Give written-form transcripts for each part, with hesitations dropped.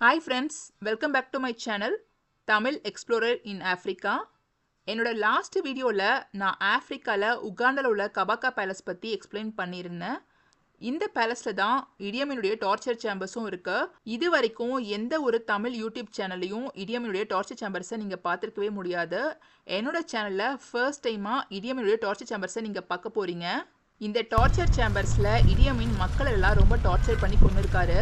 Hi friends, welcome back to my channel Tamil Explorer in Africa. என்னோட last வீடியோவில் நான் ஆஃப்ரிக்காவில் உகாண்டாவில் உள்ள கபாக்கா பேலஸ் பற்றி எக்ஸ்பிளைன் பண்ணியிருந்தேன். இந்த பேலஸில் தான் இடியமினுடைய டார்ச்சர் சேம்பர்ஸும் இருக்குது. இது வரைக்கும் எந்த ஒரு தமிழ் யூடியூப் சேனல்லையும் இடியமினுடைய டார்ச்சர் சேம்பர்ஸை நீங்கள் பார்த்துருக்கவே முடியாது. என்னோட சேனலில் ஃபர்ஸ்ட் டைமாக இடியமினுடைய டார்ச்சர் சேம்பர்ஸை நீங்கள் பார்க்க போகிறீங்க. இந்த டார்ச்சர் சேம்பர்ஸில் இடியமின் மக்கள் எல்லாம் ரொம்ப டார்ச்சர் பண்ணி கொண்டு இருக்காரு.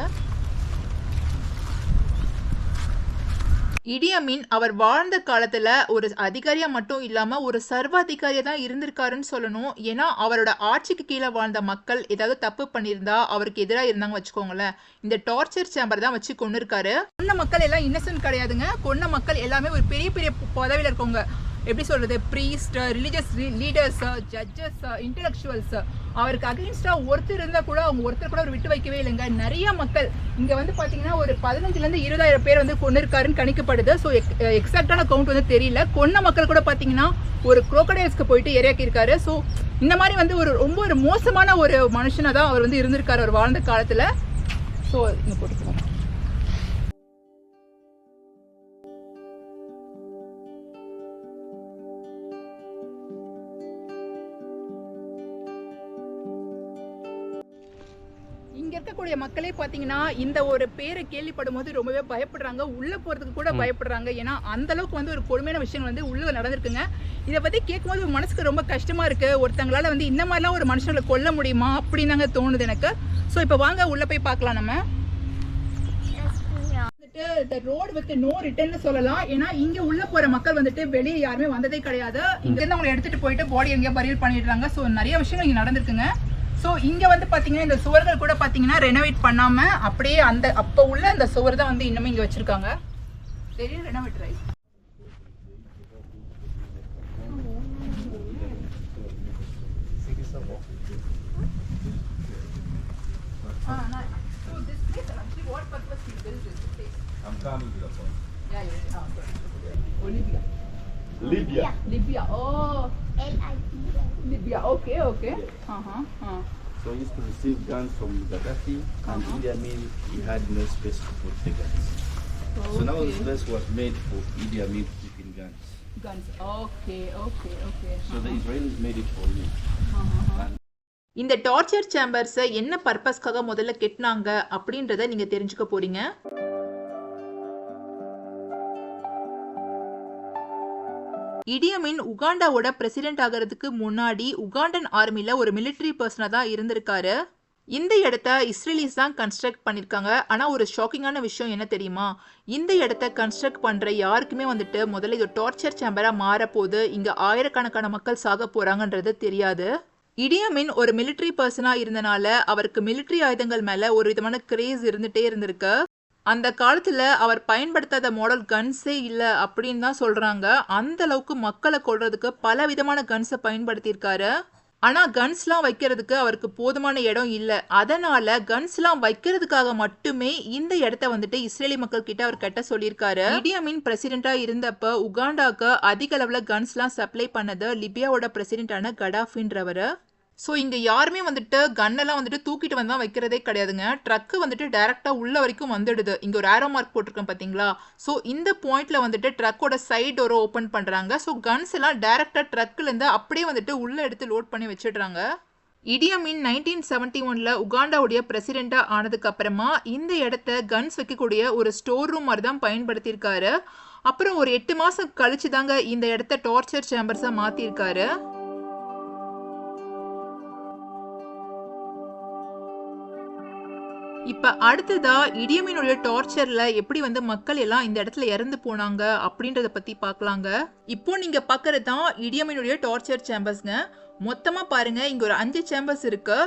இடியமின் அவர் வாழ்ந்த காலத்தில் ஒரு அதிகாரியாக மட்டும் இல்லாமல் ஒரு சர்வாதிகாரியாக தான் இருந்திருக்காருன்னு சொல்லணும். ஏன்னா அவரோட ஆட்சிக்கு கீழே வாழ்ந்த மக்கள் ஏதாவது தப்பு பண்ணியிருந்தா அவருக்கு எதிராக இருந்தாங்க வச்சுக்கோங்களேன், இந்த டார்ச்சர் சேம்பர் தான் வச்சு கொண்டு இருக்காரு. கொன்ன மக்கள் எல்லாம் இன்னசென்ட் கிடையாதுங்க. கொன்ன மக்கள் எல்லாமே ஒரு பெரிய பெரிய பதவியில் இருக்கவங்க, எப்படி சொல்கிறது, priest, religious leaders, judges, intellectuals. அவருக்கு அகெயின்ஸ்டாக ஒருத்தர் இருந்தால் கூட அவங்க ஒருத்தர் கூட அவர் விட்டு வைக்கவே இல்லைங்க. நிறைய மக்கள் இங்கே வந்து பார்த்தீங்கன்னா ஒரு 15,000 to 20,000 பேர் வந்து கொண்டு இருக்காருன்னு கணிக்கப்படுது. ஸோ எக்ஸாக்டான கவுண்ட் வந்து தெரியல. கொன்ன மக்கள் கூட பார்த்தீங்கன்னா ஒரு குரோக்கடைல்ஸ்க்கு போயிட்டு இறக்கியிருக்காரு. ஸோ இந்த மாதிரி வந்து ரொம்ப ஒரு மோசமான ஒரு மனுஷனாக தான் அவர் வந்து இருந்திருக்காரு அவர் வாழ்ந்த காலத்தில். ஸோ இங்கே போட்டுக்கோங்க. இங்க இருக்கக்கூடிய மக்களே பாத்தீங்கன்னா இந்த ஒரு பேரை கேள்விப்படும் போது ரொம்பவே பயப்படுறாங்க. உள்ள போறதுக்கு கூட பயப்படுறாங்க. ஏன்னா அந்த அளவுக்கு வந்து ஒரு கொடுமையான விஷயங்கள் வந்து உள்ள நடந்திருக்குங்க. இதை பத்தி கேட்கும்போது மனசுக்கு ரொம்ப கஷ்டமா இருக்கு. ஒருத்தங்களால வந்து இந்த மாதிரிலாம் ஒரு மனுஷங்களை கொல்ல முடியுமா அப்படின்னு தாங்க தோணுது எனக்கு. ஸோ இப்போ வாங்க உள்ள போய் பார்க்கலாம். நம்ம ரோடு வித் நோ ரிட்டர்ன் சொல்லலாம். ஏன்னா இங்க உள்ள போற மக்கள் வந்துட்டு வெளியே யாருமே வந்ததே கிடையாது. இங்க இருந்து அவங்களை எடுத்துட்டு போயிட்டு பாடி எங்கேயா பரியல் பண்ணிடுறாங்க. ஸோ நிறைய விஷயங்கள் இங்க நடந்திருக்குங்க. ஸோ இங்கே வந்து பார்த்தீங்கன்னா இந்த சுவர்கள் கூட பார்த்தீங்கன்னா ரெனோவேட் பண்ணாமல் அப்படியே அந்த அப்போ உள்ள அந்த சுவர் தான் வந்து இன்னுமே இங்கே வச்சுருக்காங்க. தெரியும் renovate right. Libya. Oh. Libya. Okay. So he used to receive guns from Gaddafi, and Idi Amin, he had no space to put the guns. Okay. So now this place was made for Idi Amin to keep in guns. Okay. So the Israelis made it for him. இந்த torture சேம்பர்ஸை என்ன பர்பஸ்க்காக முதல்ல கெட்டினாங்க அப்படின்றத நீங்க தெரிஞ்சுக்க போறீங்க. இடியமின் உகாண்டாவோட president ஆகிறதுக்கு முன்னாடி உகாண்டன் ஆர்மில ஒரு மிலிட்டரி பர்சனா தான் இருந்திருக்காரு. இந்த இடத்த இஸ்ரேலிஸ் தான் கன்ஸ்ட்ரக்ட் பண்ணிருக்காங்க. ஆனா ஒரு ஷாக்கிங்கான விஷயம் என்ன தெரியுமா, இந்த இடத்த கன்ஸ்ட்ரக்ட் பண்ற யாருக்குமே வந்துட்டு முதல்ல இது டார்ச்சர் சேம்பரா மாறப்போது இங்க ஆயிரக்கணக்கான மக்கள் சாக போறாங்கன்றது தெரியாது. இடியமின் ஒரு மிலிட்டரி பர்சனா இருந்தனால அவருக்கு மிலிட்டரி ஆயுதங்கள் மேல ஒரு விதமான கிரேஸ் இருந்துட்டே இருந்திருக்கு. அந்த காலத்துல அவர் பயன்படுத்தாத மாடல் கன்ஸே இல்லை அப்படின்னு தான் சொல்றாங்க. அந்த அளவுக்கு மக்களை கொல்றதுக்கு பல விதமான கன்ஸை பயன்படுத்தியிருக்காரு. ஆனா கன்ஸ்லாம் வைக்கிறதுக்கு அவருக்கு போதுமான இடம் இல்லை. அதனால கன்ஸ்லாம் வைக்கிறதுக்காக மட்டுமே இந்த இடத்த வந்துட்டு இஸ்ரேலி மக்கள் கிட்ட அவர் கட்ட சொல்லியிருக்காரு. இடியமின் பிரசிடென்டா இருந்தப்ப உகாண்டாக்கு அதிக அளவுல கன்ஸ்லாம் சப்ளை பண்ணது லிபியாவோட பிரசிடென்டான கடாஃபின்றவர். ஸோ இங்கே யாருமே வந்துட்டு கன்னெல்லாம் வந்துட்டு தூக்கிட்டு வந்து தான் வைக்கிறதே கிடையாதுங்க. ட்ரக்கு வந்துட்டு டைரெக்டாக உள்ள வரைக்கும் வந்துடுது. இங்கே ஒரு ஆரோ மார்க் போட்டிருக்கேன் பார்த்தீங்களா. ஸோ இந்த பாயிண்ட்ல வந்துட்டு ட்ரக்கோட சைட் டோரை ஓப்பன் பண்ணுறாங்க. ஸோ கன்ஸ் எல்லாம் டைரெக்டாக ட்ரக்குலேருந்து அப்படியே வந்துட்டு உள்ளே எடுத்து லோட் பண்ணி வச்சிடுறாங்க. இடியமின் 1971 உகாண்டாவுடைய பிரசிடென்டா ஆனதுக்கு அப்புறமா இந்த இடத்த கன்ஸ் வைக்கக்கூடிய ஒரு ஸ்டோர் ரூம் மாதிரி தான் பயன்படுத்தியிருக்காரு. அப்புறம் ஒரு 8 மாதம் கழிச்சு தாங்க இந்த இடத்த டார்ச்சர் சேம்பர்ஸாக மாற்றிருக்காரு. இப்ப அடுத்ததா இடியமினுடைய டார்ச்சர்ல எப்படி வந்து மக்கள் எல்லாம் இந்த இடத்துல இறந்து போனாங்க அப்படின்றத பத்தி பார்க்கலாங்க. இப்போ நீங்க பாக்குறது தான் இடியமினுடைய டார்ச்சர் சேம்பர்ஸ்ங்க. மொத்தமா பாருங்க, இங்க ஒரு 5 சேம்பர்ஸ் இருக்கு.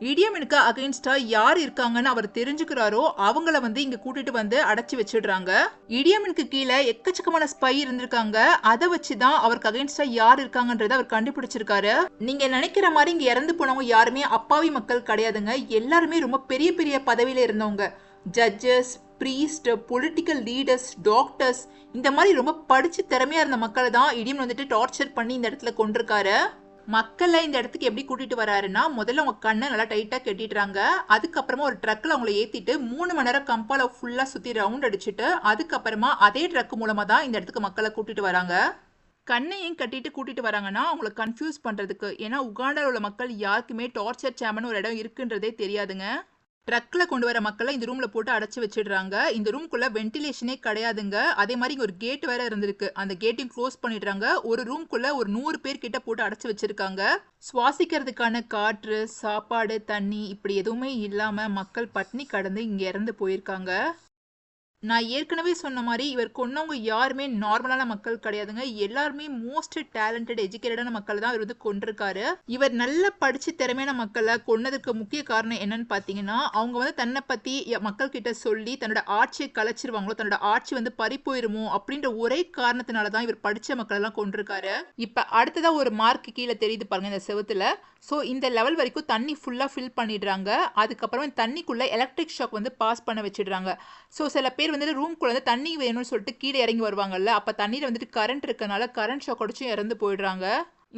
இடியமினுக்கு அகைன்ஸ்டா யார் இருக்காங்கன்னு அவர் தெரிஞ்சுக்கிறாரோ அவங்கள வந்து இங்க கூட்டிட்டு வந்து அடைச்சு வச்சிடுறாங்க. இடியமினுக்கு கீழே எக்கச்சக்கமான ஸ்பை இருந்திருக்காங்க. அதை வச்சுதான் அவருக்கு அகைன்ஸ்டா யார் இருக்காங்கன்றத அவர் கண்டுபிடிச்சிருக்காரு. நீங்க நினைக்கிற மாதிரி இங்க இறந்து போனவங்க யாருமே அப்பாவி மக்கள் கிடையாதுங்க. எல்லாருமே ரொம்ப பெரிய பெரிய பதவியில இருந்தவங்க. Judges, priest, political leaders, doctors, இந்த மாதிரி ரொம்ப படிச்சு திறமையா இருந்த மக்களை தான் இடியமின் வந்துட்டு டார்ச்சர் பண்ணி இந்த இடத்துல கொண்டிருக்காரு. மக்களை இந்த இடத்துக்கு எப்படி கூட்டிட்டு வராருன்னா, முதல்ல அவங்க கண்ணை நல்லா டைட்டா கட்டிடுறாங்க. அதுக்கப்புறமா ஒரு ட்ரக்ல அவங்கள ஏத்திட்டு 3 மணி நேரம் கம்பால ஃபுல்லா சுத்தி ரவுண்ட் அடிச்சுட்டு, அதுக்கப்புறமா அதே ட்ரக் மூலமா தான் இந்த இடத்துக்கு மக்களை கூட்டிட்டு வராங்க. கண்ணையும் கட்டிட்டு கூட்டிட்டு வராங்கன்னா அவங்கள கன்ஃபியூஸ் பண்றதுக்கு. ஏன்னா உகாண்டால உள்ள மக்கள் யாருக்குமே டார்ச்சர் சேம்பர்னு ஒரு இடம் இருக்குன்றதே தெரியாதுங்க. ட்ரக்ல கொண்டு வர மக்களை இந்த ரூம்ல போட்டு அடைச்சு வச்சிடுறாங்க. இந்த ரூம்குள்ள வென்டிலேஷனே கிடையாதுங்க. அதே மாதிரி இங்க ஒரு கேட் வேற இருந்திருக்கு. அந்த கேட்டையும் க்ளோஸ் பண்ணிடுறாங்க. ஒரு ரூம்குள்ள ஒரு 100 பேர் கிட்ட போட்டு அடைச்சு வச்சிருக்காங்க. சுவாசிக்கிறதுக்கான காற்று, சாப்பாடு, தண்ணி இப்படி எதுவுமே இல்லாம மக்கள் பட்னி கடந்து இங்க இறந்து போயிருக்காங்க. நான் ஏற்கனவே சொன்ன மாதிரி இவர் கொன்னவங்க யாருமே நார்மலான மக்கள் கிடையாதுங்க. எல்லாருமே மோஸ்ட் டேலண்டட் எஜுகேட்டடான மக்கள் தான் இவர் வந்து கொண்டிருக்காரு. இவர் நல்லா படிச்சு திறமையான மக்களை கொன்னதுக்கு முக்கிய காரணம் என்னன்னு பாத்தீங்கன்னா, அவங்க வந்து தன்னை பத்தி மக்கள் கிட்ட சொல்லி தன்னோட ஆட்சியை கலைச்சிருவாங்களோ, தன்னோட ஆட்சி வந்து பறி போயிருமோ அப்படின்ற ஒரே காரணத்தினாலதான் இவர் படிச்ச மக்கள் எல்லாம் கொண்டிருக்காரு. இப்ப அடுத்ததா ஒரு மார்க் கீழே தெரியுது பாருங்க இந்த செவுத்துல. ஸோ இந்த லெவல் வரைக்கும் தண்ணி ஃபுல்லாக ஃபில் பண்ணிடுறாங்க. அதுக்கப்புறம் தண்ணிக்குள்ளே எலக்ட்ரிக் ஷாக் வந்து பாஸ் பண்ண வச்சிடுறாங்க. ஸோ சில பேர் வந்துட்டு ரூம்குள்ளே வந்து தண்ணி வேணும்னு சொல்லிட்டு கீழே இறங்கி வருவாங்கல்ல, அப்போ தண்ணியில் வந்துட்டு கரண்ட் இருக்கனால கரண்ட் ஷாக் அடிச்சும் இறந்து போயிடுறாங்க.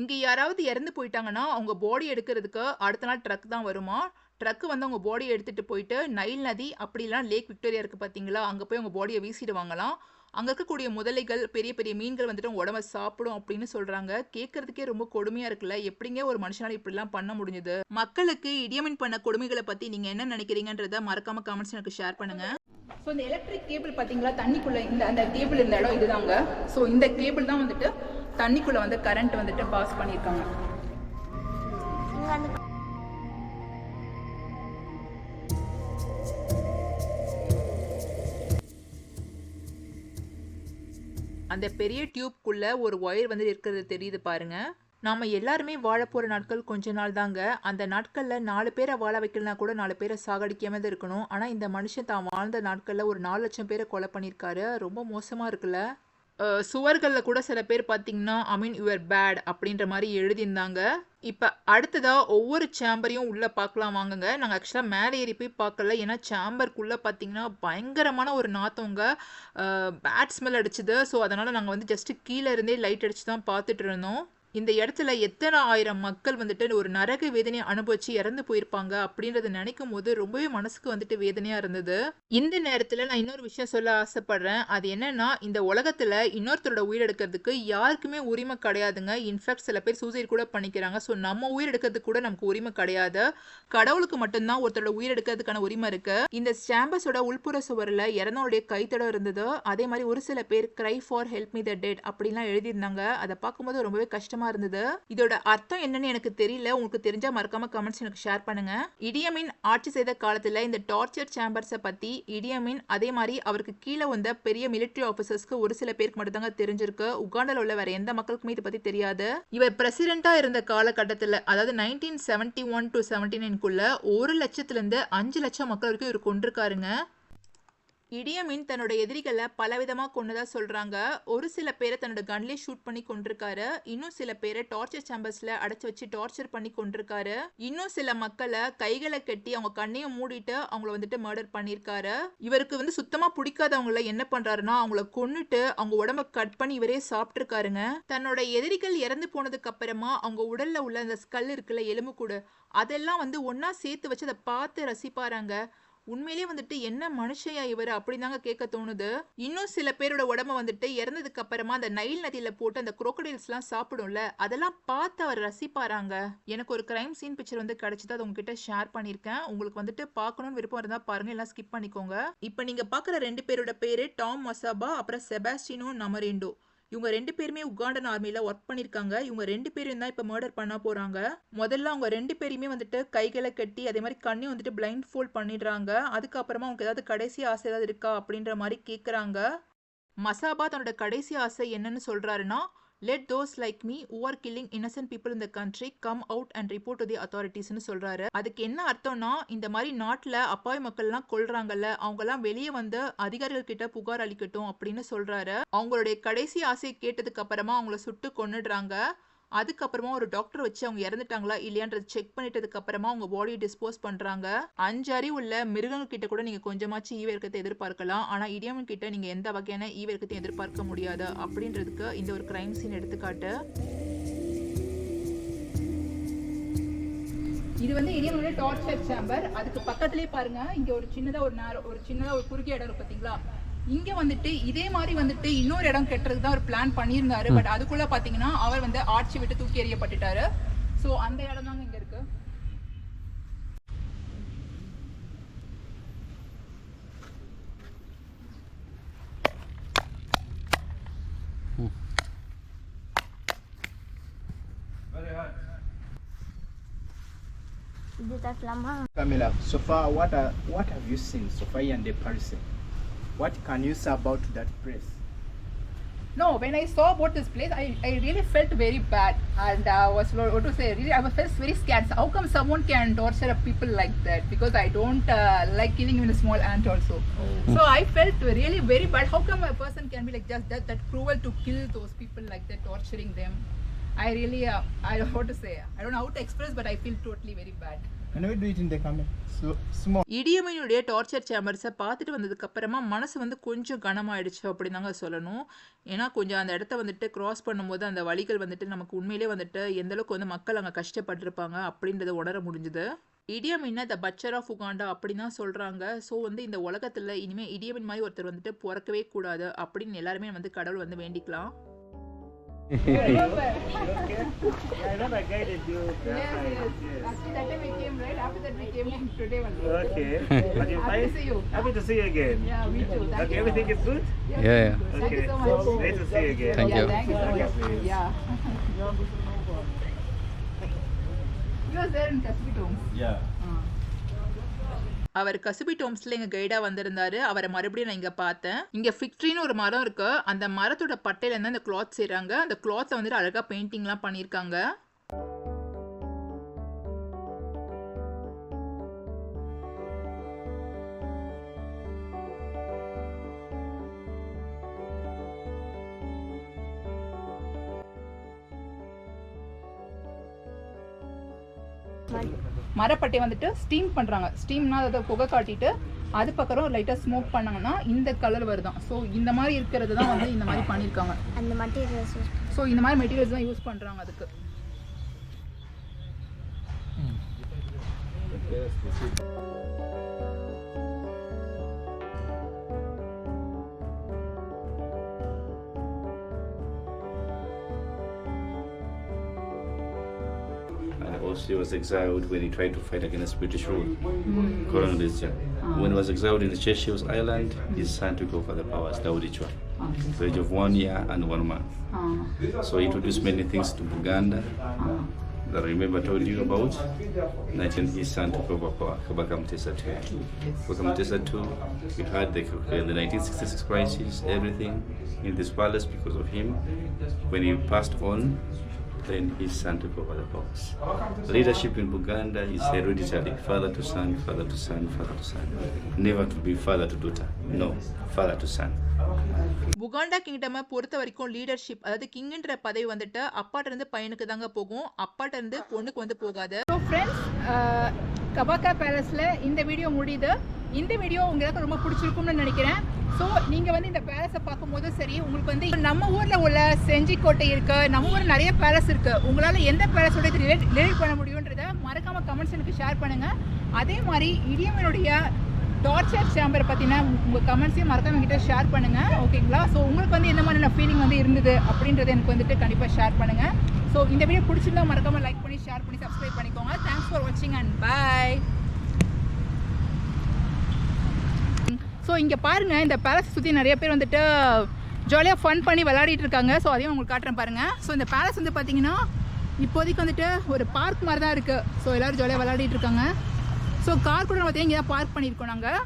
இங்கே யாராவது இறந்து போயிட்டாங்கன்னா அவங்க பாடி எடுக்கிறதுக்கு அடுத்த நாள் ட்ரக் தான் வருமா. ட்ரக்கு வந்து அவங்க பாடியை எடுத்துகிட்டு போயிட்டு நைல் நதி அப்படி இல்லைனா லேக் விக்டோரியா இருக்குது பார்த்தீங்களா, அங்கே போய் அவங்க பாடியை வீசிடுவாங்களாம். அங்கே இருக்கக்கூடிய முதலைகள் பெரிய பெரிய மீன்கள் வந்துட்டு உடம்ப சாப்பிடும் அப்படின்னு சொல்றாங்க. கேட்கறதுக்கே ரொம்ப கொடுமையா இருக்குல்ல. எப்படிங்க ஒரு மனுஷனால இப்படிலாம் பண்ண முடிஞ்சது? மக்களுக்கு இடியமின் பண்ண கொடுமைகளை பத்தி நீங்க என்ன நினைக்கிறீங்கன்றத மறக்காம கமெண்ட்ஸ் எனக்கு ஷேர் பண்ணுங்க. ஸோ இந்த எலக்ட்ரிக் கேபிள் பார்த்தீங்களா, தண்ணிக்குள்ள அந்த கேபிள் இருந்த இடம் இதுதாங்க. ஸோ இந்த கேபிள் தான் வந்துட்டு தண்ணிக்குள்ள வந்து கரண்ட் வந்துட்டு பாஸ் பண்ணியிருக்காங்க. அந்த பெரிய டியூப்குள்ள ஒரு ஒயர் வந்து இருக்கிறது தெரியுது பாருங்க. நாம எல்லாருமே வாழ போற நாட்கள் கொஞ்ச நாள் தாங்க. அந்த நாட்கள்ல 4 பேரை வாழ வைக்கலனா கூட 4 பேரை சாகடிக்காம தான் இருக்கணும். ஆனா இந்த மனுஷன் தான் வாழ்ந்த நாட்கள்ல ஒரு 4 லட்சம் பேரை கொலை பண்ணியிருக்காரு. ரொம்ப மோசமா இருக்குல்ல. சுவர்களில் கூட சில பேர் பார்த்தீங்கன்னா யுவர் பேட் அப்படின்ற மாதிரி எழுதியிருந்தாங்க. இப்போ அடுத்ததா ஒவ்வொரு சேம்பரையும் உள்ளே பார்க்கலாம் வாங்குங்க. நாங்கள் ஆக்சுவலாக மேலே ஏறி போய் பார்க்கல. ஏன்னா சேம்பருக்குள்ளே பார்த்தீங்கன்னா பயங்கரமான ஒரு நாத்தவங்க பேட் ஸ்மெல் அடிச்சுது. ஸோ அதனால் நாங்கள் வந்து ஜஸ்ட்டு கீழே இருந்தே லைட் அடிச்சு தான் பார்த்துட்டு இருந்தோம். இந்த இடத்துல எத்தனை ஆயிரம் மக்கள் வந்துட்டு ஒரு நரக வேதனையை அனுபவிச்சு இறந்து போயிருப்பாங்க அப்படின்றத நினைக்கும் போது ரொம்பவே மனசுக்கு வந்துட்டு வேதனையா இருந்தது. இந்த நேரத்துல நான் இன்னொரு விஷயம் சொல்ல ஆசைப்படுறேன். அது என்னன்னா, இந்த உலகத்துல இன்னொருத்தரோட உயிர் எடுக்கிறதுக்கு யாருக்குமே உரிமை கிடையாதுங்க. இன்ஃபேக்ட் சில பேர் சூசைட் கூட பண்ணிக்கிறாங்க. ஸோ நம்ம உயிர் எடுக்கிறதுக்கு கூட நமக்கு உரிமை கிடையாது. கடவுளுக்கு மட்டும்தான் ஒருத்தரோட உயிர் எடுக்கிறதுக்கான உரிமை இருக்கு. இந்த ஸ்டாம்பஸோட உள்புற சுவரில் இறந்தவருடைய கைத்தடம் இருந்தது. அதே மாதிரி ஒரு சில பேர் cry for help me the dead அப்படின்லாம் எழுதியிருந்தாங்க. அதை பார்க்கும்போது ரொம்பவே கஷ்டமா இருந்தது. இதோட அர்த்தம் என்னன்னு எனக்கு தெரியல. உங்களுக்கு தெரிஞ்சா மறக்காம கமெண்ட்ஸ் எனக்கு ஷேர் பண்ணுங்க. இடியமின் ஆட்சி செய்த காலத்துல இந்த டார்ச்சர் சேம்பர்ஸை பத்தி இடியமின் அதே மாதிரி அவருக்கு கீழே வந்த பெரிய மிலிட்டரி ஆபீசர்ஸ்க்கு ஒரு சில பேருக்கு மட்டும் தாங்க தெரிஞ்சிருக்கு. உகாண்டால உள்ள வேற எந்த மக்களுக்குமே இதை பத்தி தெரியாது. இவர் பிரசிடென்டா இருந்த காலகட்டத்தில், அதாவது 1971 to 79க்குள்ள 1 லட்சத்துல இருந்து 5 லட்சம் மக்கள் வரைக்கும் இவர் கொண்டிருக்காருங்க. இடியமின் தன்னோட எதிரிகளை பலவிதமா கொன்னதா சொல்றாங்க. ஒரு சில பேரை தன்னோட கன்லேயே ஷூட் பண்ணி கொண்டிருக்காரு. இன்னும் சில பேரை டார்ச்சர் சேம்பர்ஸ்ல அடைச்சு வச்சு டார்ச்சர் பண்ணி கொண்டிருக்காரு. இன்னும் சில மக்களை கைகளை கட்டி அவங்க கண்ணையும் மூடிட்டு அவங்கள வந்துட்டு மர்டர் பண்ணியிருக்காரு. இவருக்கு வந்து சுத்தமா பிடிக்காதவங்கள என்ன பண்றாருன்னா அவங்கள கொன்னுட்டு அவங்க உடம்ப கட் பண்ணி இவரே சாப்பிட்டுருக்காருங்க. தன்னோட எதிரிகள் இறந்து போனதுக்கு அப்புறமா அவங்க உடல்ல உள்ள அந்த ஸ்கல் இருக்குல்ல, எலும்பு கூடு, அதெல்லாம் வந்து ஒன்னா சேர்த்து வச்சு அதை பார்த்து ரசிப்பாராங்க. உண்மையிலேயே வந்துட்டு என்ன மனுஷையா இவர் அப்படிதாங்க கேட்க தோணுது. இன்னும் சில பேரோட உடம்ப வந்துட்டு இறந்ததுக்கு அப்புறமா அந்த நைல் நதியில போட்டு அந்த குரோக்கடைல்ஸ் எல்லாம் சாப்பிடும்ல, அதெல்லாம் பார்த்து அவர் ரசிப்பாராங்க. எனக்கு ஒரு கிரைம் சீன் பிக்சர் வந்து கிடைச்சது, அதை உங்ககிட்ட ஷேர் பண்ணிருக்கேன். உங்களுக்கு வந்துட்டு பார்க்கணும்னு விருப்பம் இருந்தா பாருங்க, எல்லாம் ஸ்கிப் பண்ணிக்கோங்க. இப்ப நீங்க பாக்குற 2 பேரோட பேரு டாம் மசாபா அப்புறம் செபாஸ்டினோ நமரெண்டோ. இவங்க 2 பேருமே உகாண்டன் ஆர்மியில ஒர்க் பண்ணிருக்காங்க. இவங்க 2 பேரும் தான் இப்ப மர்டர் பண்ண போறாங்க. முதல்ல அவங்க 2 பேருமே வந்துட்டு கைகளை கட்டி அதே மாதிரி கண்ணையும் வந்துட்டு பிளைண்ட் ஃபோல்ட் பண்ணிடுறாங்க. அதுக்கப்புறமா அவங்க ஏதாவது கடைசி ஆசை ஏதாவது இருக்கா அப்படின்ற மாதிரி கேட்குறாங்க. மசாபா தன்னோட கடைசி ஆசை என்னன்னு சொல்றாருன்னா, let those like me who are killing innocent people in the country come out and report to the authorities னு சொல்றாரு. அதுக்கு என்ன அர்த்தம்னா, இந்த மாதிரி நாட்டுல அப்பாவி மக்கள் எல்லாம் கொல்றாங்கல்ல, அவங்க எல்லாம் வெளியே வந்து அதிகாரிகள் கிட்ட புகார் அளிக்கட்டும் அப்படின்னு சொல்றாரு. அவங்களுடைய கடைசி ஆசையை கேட்டதுக்கு அப்புறமா அவங்கள சுட்டு கொன்னுடுறாங்க. அதுக்கப்புறமா ஒரு டாக்டர் வச்சு அவங்க இறந்துட்டாங்களா இல்லையான்றது செக் பண்ணிட்டதுக்கு அப்புறமா அவங்க பாடியை டிஸ்போஸ் பண்றாங்க. 5 அறிவு உள்ள மிருகங்கள் கிட்ட கூட நீங்க கொஞ்சமாச்சு ஈவிரக்கத்தை எதிர்பார்க்கலாம். ஆனா இடியமின் கிட்ட நீங்க எந்த வகையான ஈவிரக்கத்தை எதிர்பார்க்க முடியாது அப்படின்றதுக்கு இந்த ஒரு கிரைம் சீன் எடுத்துக்காட்டு. இது வந்து இடியமோட டார்ச்சர் சேம்பர். அதுக்கு பக்கத்துலேயே பாருங்க, இங்கே ஒரு சின்னதாக ஒரு குறுகிய இடம் இருக்கு பார்த்தீங்களா. இங்கே வந்துட்டு இதே மாதிரி வந்துட்டு இன்னொரு இடம் கட்டுறதுக்கு தான் ஒரு பிளான் பண்ணியிருந்தாரு. பட் அதுக்குள்ளே பார்த்தீங்கன்னா அவர் வந்து ஆட்சி விட்டு தூக்கி எறியப்பட்டுட்டாரு. ஸோ அந்த இடம் தாங்க இங்கே இருக்கு. Camila, so far what have you seen so far in the Paris? What can you say about that place? No, when I saw about this place, I really felt very bad, and was what to say. Really, I was felt very scared. How come someone can torture people like that? Because I don't like killing even a small ant also. So I felt really very bad. How come a person can be like just that cruel to kill those people like that, torturing them? I really, I don't know what to say. I don't know how to express, but I feel totally very bad. Can we do it in the camera? So small. இடியமீனுடைய torture சேம்பர்ஸை பார்த்துட்டு வந்ததுக்கு அப்புறமா மனசு வந்து கொஞ்சம் கனமாயிடுச்சு அப்படின்னு தாங்க சொல்லணும். ஏன்னா கொஞ்சம் அந்த இடத்த வந்துட்டு கிராஸ் பண்ணும்போது அந்த வழிகள் வந்துட்டு நமக்கு உண்மையிலே வந்துட்டு எந்த அளவுக்கு வந்து மக்கள் அங்கே கஷ்டப்பட்டிருப்பாங்க அப்படின்றத உணர முடிஞ்சுது. இடியமீனை த பச்சர் ஆஃப் உகாண்டா அப்படின்னு தான் சொல்கிறாங்க. ஸோ வந்து இந்த உலகத்தில் இனிமேல் இடியமீன் மாதிரி ஒருத்தர் வந்துட்டு பிறக்கவே கூடாது அப்படின்னு எல்லாருமே வந்து கடவுள் வந்து வேண்டிக்கலாம். I know I guided you. Actually, that time we came, right? After that, we came today only. Okay. But you're Happy to fine? see you. Happy to see you again. Yeah, me too. Thank Okay, you. everything is good? Yeah. Thank you Okay. so much. Nice to see you again. Thank Yeah, you. thank you so much. Okay. Yeah. You were there in Kaspi Tombs. Yeah. அவர் கசுபி டோம்ஸ்ல எங்க கைடா வந்திருந்தாரு. அவரை மறுபடியும் நான் இங்க பார்த்தேன். இங்க ஃபிக்ட்ரின்னு ஒரு மரம் இருக்கு. அந்த மரத்தோட பட்டையில இருந்து அந்த கிளாத் செய்றாங்க. அந்த கிளாத்ல வந்துட்டு அழகா பெயிண்டிங்லாம் பண்ணியிருக்காங்க. மரப்பட்டை வந்துட்டு ஸ்டீம் பண்றாங்க. ஸ்டீம்னா அதை புகை காட்டிட்டு அது பக்கம் லைட்டா ஸ்மோக் பண்ணாங்கன்னா இந்த கலர் வருதான். ஸோ இந்த மாதிரி இருக்கிறது தான் வந்து இந்த மாதிரி பண்ணியிருக்காங்க. அந்த மெட்டீரியல்ஸ் ஸோ இந்த மாதிரி மெட்டீரியல்ஸ் தான் யூஸ் பண்றாங்க அதுக்கு. And also he was exiled when he tried to fight against British rule, colonization. When he was exiled in the Seychelles Island, his son took over the powers, Daudi Chwa, the age of 1 year and 1 month. So he introduced many things to Buganda that I remember told you about. And his son took over power, Kabaka Mutesa II. Kabaka Mutesa II, we had the 1966 crisis, everything in this palace because of him. When he passed on, then his son took over the powers. Leadership in Buganda is hereditary, father to son, father to son, father to son. Never to be father to daughter, no, father to son. Buganda கிங்டமை பொறுத்த வரைக்கும் leadership, அதாவது கிங்ன்ற பதவி வந்துட்டு அப்பாட்ட இருந்து பையனுக்கு தாங்க போகும், அப்பாட்ட இருந்து பொண்ணுக்கு வந்து போகாது. ஸோ ஃப்ரெண்ட்ஸ், கபாக்கா பேலஸில் இந்த வீடியோ முடியுது. இந்த வீடியோ உங்களுக்கு ரொம்ப பிடிச்சிருக்கும்னு நினைக்கிறேன். ஸோ நீங்கள் வந்து இந்த பேலஸை பார்க்கும்போது சரி, உங்களுக்கு வந்து நம்ம ஊரில் உள்ள செஞ்சிக்கோட்டை இருக்குது, நம்ம ஊரில் நிறைய பேலஸ் இருக்குது. உங்களால் எந்த பேலஸோட ரிலேட் பண்ண முடியுன்றதை மறக்காமல் கமெண்ட்ஸ் எனக்கு ஷேர் பண்ணுங்கள். அதே மாதிரி இடியமனுடைய டார்ச்சர் சேம்பரை பற்றின உங்கள் கமெண்ட்ஸையும் மறக்காம என்கிட்ட ஷேர் பண்ணுங்கள், ஓகேங்களா? ஸோ உங்களுக்கு வந்து எந்த மாதிரியான ஃபீலிங் வந்து இருந்தது அப்படின்றத எனக்கு வந்துட்டு கண்டிப்பாக ஷேர் பண்ணுங்கள். ஸோ இந்த வீடியோ பிடிச்சிருந்தா மறக்காமல் லைக் பண்ணி ஷேர் பண்ணி சப்ஸ்கிரைப் பண்ணிக்கோங்க. தேங்க்ஸ் ஃபார் வாட்சிங் அண்ட் பாய். ஸோ இங்கே பாருங்கள், இந்த பேலஸ் சுற்றி நிறைய பேர் வந்துட்டு ஜாலியாக ஃபன் பண்ணி விளையாடிட்டு இருக்காங்க. ஸோ அதையும் உங்களுக்கு காட்டுறேன் பாருங்கள். ஸோ இந்த பேலஸ் வந்து பார்த்தீங்கன்னா இப்போதைக்கு வந்துட்டு ஒரு பார்க் மாதிரி தான் இருக்குது. ஸோ எல்லோரும் ஜாலியாக விளையாடிட்டு இருக்காங்க. ஸோ கார் கூட பார்த்தீங்கன்னா இங்கே தான் பார்க் பண்ணியிருக்கோம் நாங்கள்.